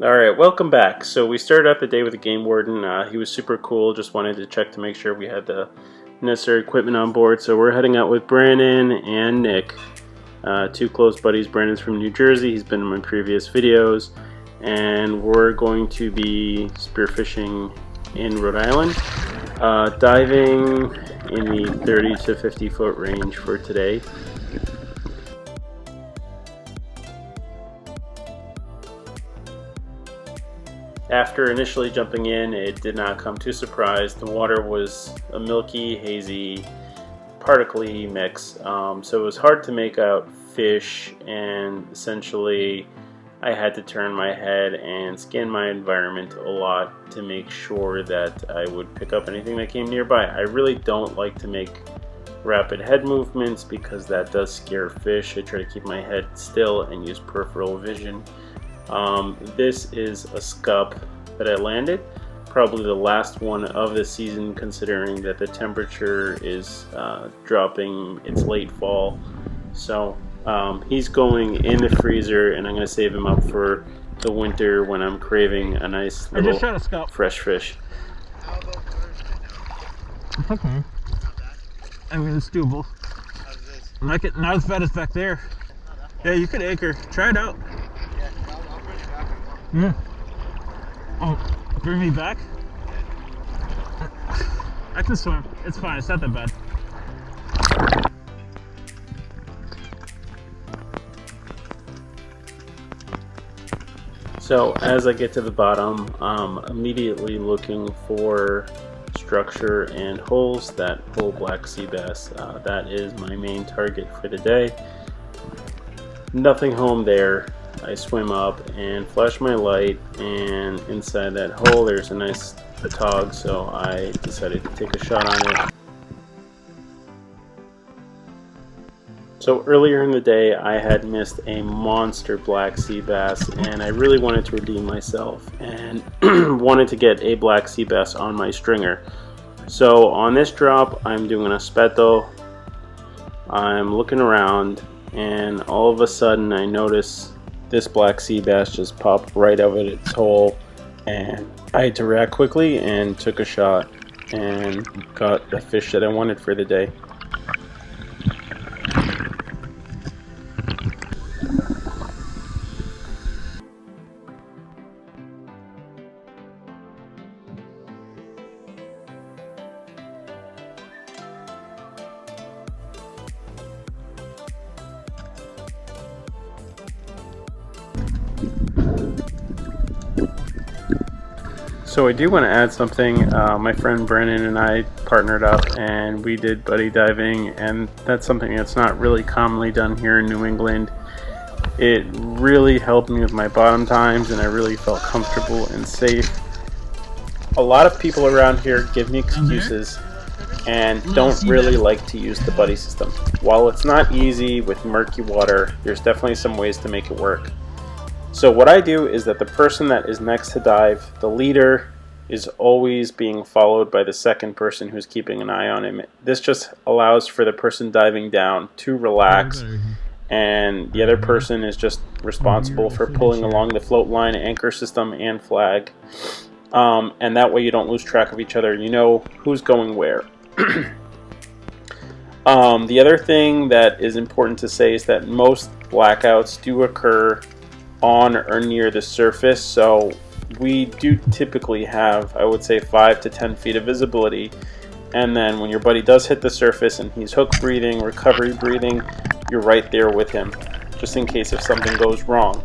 Alright, welcome back. So we started out the day with the game warden. He was super cool, just wanted to check to make sure we had the necessary equipment on board. So we're heading out with Brandon and Nick, two close buddies. Brandon's from New Jersey, he's been in my previous videos, and we're going to be spearfishing in Rhode Island, diving in the 30 to 50 foot range for today. After initially jumping in, it did not come too surprised. The water was a milky, hazy, particly mix, so it was hard to make out fish, and essentially I had to turn my head and scan my environment a lot to make sure that I would pick up anything that came nearby. I really don't like to make rapid head movements because that does scare fish. I try to keep my head still and use peripheral vision. This is a scup that I landed, probably the last one of the season considering that the temperature is dropping. It's late fall, so he's going in the freezer, and I'm going to save him up for the winter when I'm craving a nice little fresh fish. It's okay. I mean, it's doable. Like it, not as bad as back there. Yeah, you could anchor. Try it out. Yeah. Oh, bring me back? I can swim. It's fine. It's not that bad. So as I get to the bottom, I'm immediately looking for structure and holes that hold black sea bass. That is my main target for the day. Nothing home there. I swim up and flash my light, and inside that hole there's a nice tog, so I decided to take a shot on it. So earlier in the day I had missed a monster black sea bass, and I really wanted to redeem myself and wanted to get a black sea bass on my stringer. So on this drop I'm doing a speto. I'm looking around, and all of a sudden I notice this black sea bass just popped right out of its hole, and I had to react quickly and took a shot and got the fish that I wanted for the day. So I do want to add something. My friend Brandon and I partnered up and we did buddy diving, and that's something that's not really commonly done here in New England. It really helped me with my bottom times, and I really felt comfortable and safe. A lot of people around here give me excuses and don't really like to use the buddy system. While it's not easy with murky water, there's definitely some ways to make it work. So what I do is that the person that is next to dive, the leader, is always being followed by the second person who's keeping an eye on him. This just allows for the person diving down to relax, and the other person is just responsible for pulling along the float line, anchor system, and flag. And that way you don't lose track of each other. You know who's going where. The other thing that is important to say is that most blackouts do occur on or near the surface, so we do typically have, I would say, 5 to 10 feet of visibility, and then when your buddy does hit the surface and he's hook breathing, recovery breathing, you're right there with him, just in case if something goes wrong.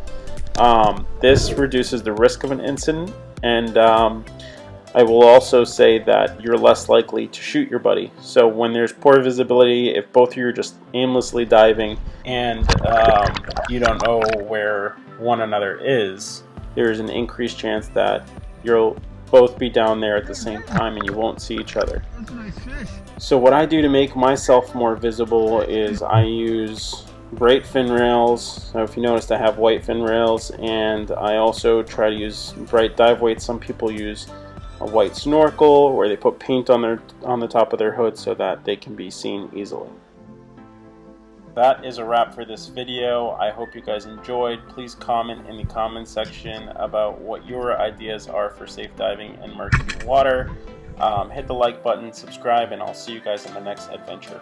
This reduces the risk of an incident, and I will also say that you're less likely to shoot your buddy. So when there's poor visibility, if both of you are just aimlessly diving and you don't know where one another is, there's an increased chance that you'll both be down there at the same time and you won't see each other. So what I do to make myself more visible is I use bright fin rails. So if you noticed, I have white fin rails, and I also try to use bright dive weights. Some people use a white snorkel where they put paint on the top of their hood so that they can be seen easily. That is a wrap for this video. I hope you guys enjoyed. Please comment in the comment section about what your ideas are for safe diving and murky water. Hit the like button, subscribe, and I'll see you guys in the next adventure.